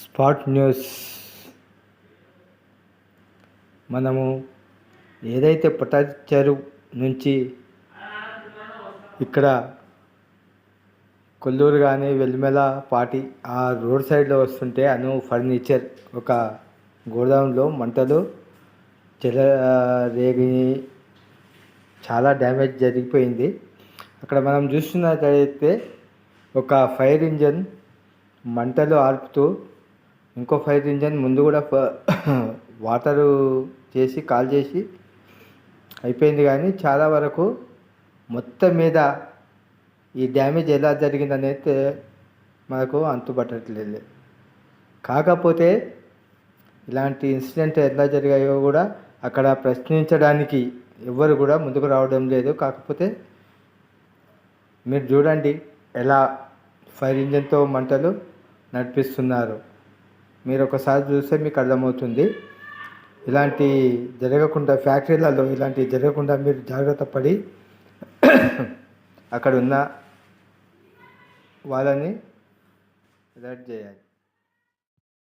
Spot news. మనము ఏదైతే పుట్టచెరు నుంచి ఇక్కడ కొల్లూరు కానీ వెల్లిమెల పాటి ఆ రోడ్ సైడ్లో వస్తుంటే అను ఫర్నిచర్ ఒక గోడౌన్లో మంటలు చెలరేగి చాలా డ్యామేజ్ జరిగిపోయింది. అక్కడ మనం చూస్తున్నట్లయితే ఒక ఫైర్ ఇంజన్ మంటలు ఆర్పుతూ ఇంకో ఫైర్ ఇంజన్ ముందు కూడా వాటరు చేసి కాల్ చేసి అయిపోయింది. కానీ చాలా వరకు మొత్తం మీద ఈ డ్యామేజ్ ఎలా జరిగిందనేది మనకు అంతుపట్టట్లేదు. కాకపోతే ఇలాంటి ఇన్సిడెంట్ ఎలా జరిగాయో కూడా అక్కడ ప్రశ్నించడానికి ఎవ్వరు కూడా ముందుకు రావడం లేదు. కాకపోతే మీరు చూడండి ఎలా ఫైర్ ఇంజన్తో మంటలు నడిపిస్తున్నారు. మీరు ఒకసారి చూస్తే మీకు అర్థమవుతుంది. ఇలాంటి జరగకుండా ఫ్యాక్టరీలలో ఇలాంటివి జరగకుండా మీరు జాగ్రత్త పడి అక్కడ ఉన్న వాళ్ళని అలర్ట్ చేయాలి.